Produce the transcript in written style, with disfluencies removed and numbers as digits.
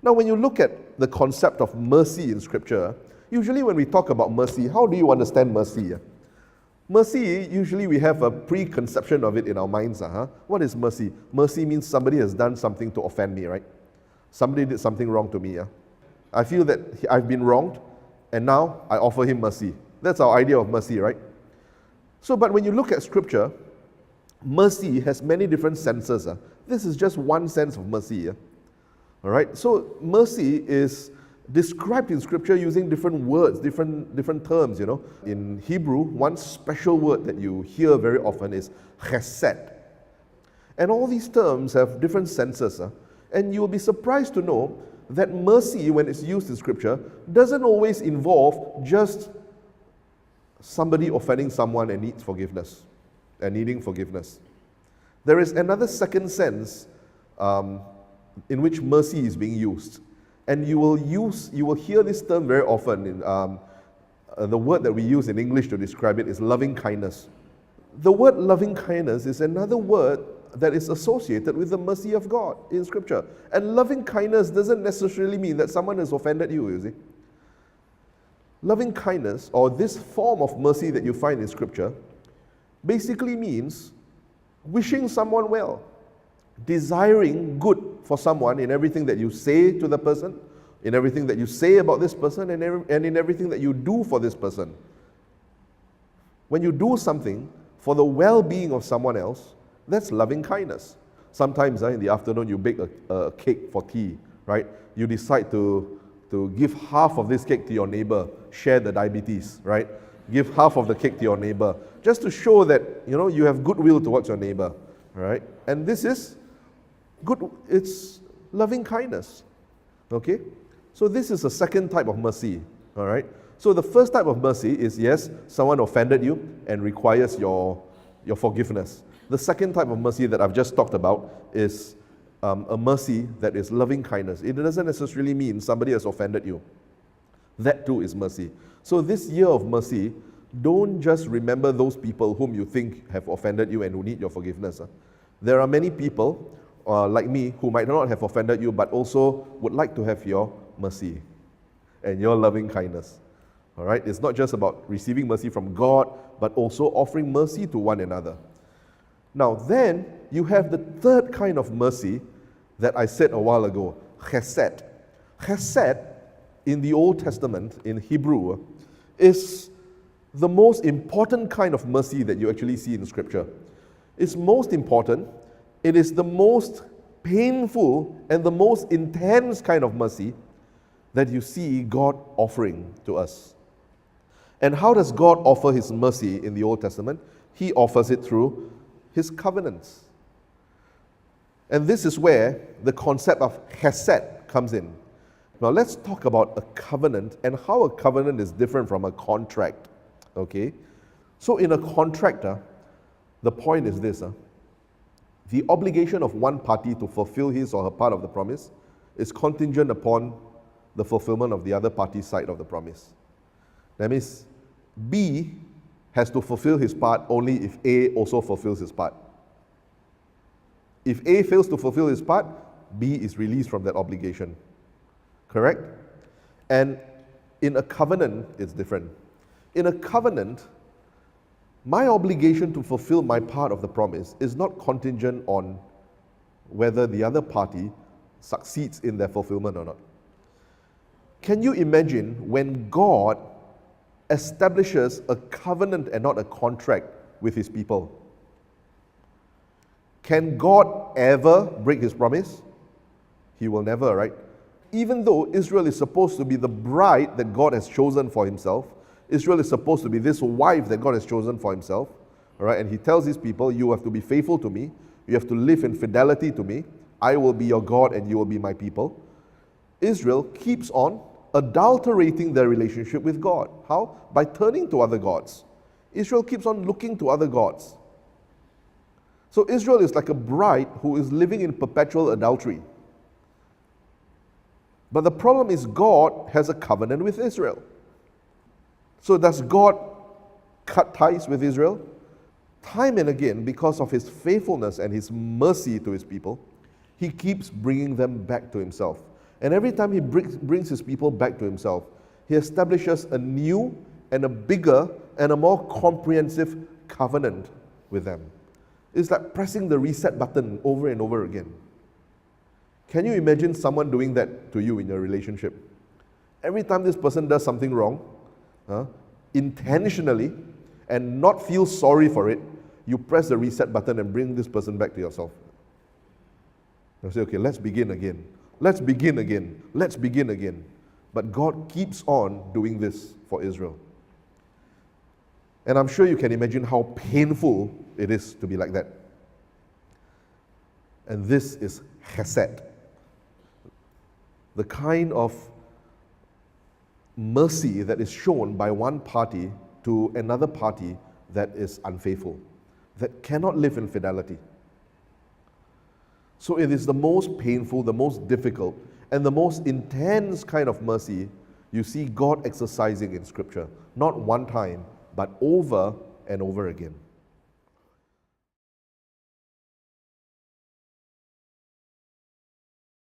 Now, when you look at the concept of mercy in Scripture, usually when we talk about mercy, how do you understand mercy? Mercy, usually we have a preconception of it in our minds. What is mercy? Mercy means somebody has done something to offend me, right? Somebody did something wrong to me. I feel that I've been wronged, and now I offer him mercy. That's our idea of mercy, right? So, but when you look at Scripture, mercy has many different senses. This is just one sense of mercy. All right? So, mercy is described in Scripture using different words, different terms, In Hebrew, one special word that you hear very often is chesed. And all these terms have different senses. And you will be surprised to know that mercy, when it's used in Scripture, doesn't always involve just somebody offending someone and needs forgiveness, and needing forgiveness. There is another second sense in which mercy is being used. And you will hear this term very often in the word that we use in English to describe it is loving kindness. The word loving kindness is another word that is associated with the mercy of God in Scripture. And loving kindness doesn't necessarily mean that someone has offended you see. Loving kindness, or this form of mercy that you find in Scripture, basically means wishing someone well, desiring good for someone in everything that you say to the person, in everything that you say about this person, and in everything that you do for this person. When you do something for the well-being of someone else, that's loving kindness. Sometimes in the afternoon you bake a cake for tea, right? You decide to give half of this cake to your neighbor, share the diabetes, right? Give half of the cake to your neighbor, just to show that you have goodwill towards your neighbor, right? And this is good, it's loving kindness. Okay? So this is a second type of mercy. All right? So the first type of mercy is, yes, someone offended you and requires your forgiveness. The second type of mercy that I've just talked about is a mercy that is loving kindness. It doesn't necessarily mean somebody has offended you. That too is mercy. So this year of mercy, don't just remember those people whom you think have offended you and who need your forgiveness. There are many people like me who might not have offended you but also would like to have your mercy and your loving kindness. All right? It's not just about receiving mercy from God, but also offering mercy to one another. Now then, you have the third kind of mercy that I said a while ago, chesed. Chesed in the Old Testament, in Hebrew, is the most important kind of mercy that you actually see in Scripture. It's most important. It is the most painful and the most intense kind of mercy that you see God offering to us. And how does God offer His mercy in the Old Testament? He offers it through His covenants. And this is where the concept of chesed comes in. Now let's talk about a covenant and how a covenant is different from a contract. Okay? So in a contract, the point is this. The obligation of one party to fulfill his or her part of the promise is contingent upon the fulfillment of the other party's side of the promise. That means B has to fulfill his part only if A also fulfills his part. If A fails to fulfill his part, B is released from that obligation. Correct? And in a covenant, it's different. In a covenant, my obligation to fulfill my part of the promise is not contingent on whether the other party succeeds in their fulfillment or not. Can you imagine when God establishes a covenant and not a contract with His people? Can God ever break His promise? He will never, right? Even though Israel is supposed to be the bride that God has chosen for Himself, Israel is supposed to be this wife that God has chosen for Himself, all right? And He tells His people, you have to be faithful to me, you have to live in fidelity to me, I will be your God and you will be my people. Israel keeps on adulterating their relationship with God. How? By turning to other gods. Israel keeps on looking to other gods. So Israel is like a bride who is living in perpetual adultery. But the problem is God has a covenant with Israel. So does God cut ties with Israel? Time and again, because of His faithfulness and His mercy to His people, He keeps bringing them back to Himself. And every time he brings his people back to himself, he establishes a new and a bigger and a more comprehensive covenant with them. It's like pressing the reset button over and over again. Can you imagine someone doing that to you in your relationship? Every time this person does something wrong, intentionally, and not feel sorry for it, you press the reset button and bring this person back to yourself. You say, okay, let's begin again. Let's begin again. Let's begin again. But God keeps on doing this for Israel. And I'm sure you can imagine how painful it is to be like that. And this is chesed, the kind of mercy that is shown by one party to another party that is unfaithful, that cannot live in fidelity. So it is the most painful, the most difficult, and the most intense kind of mercy you see God exercising in Scripture. Not one time, but over and over again.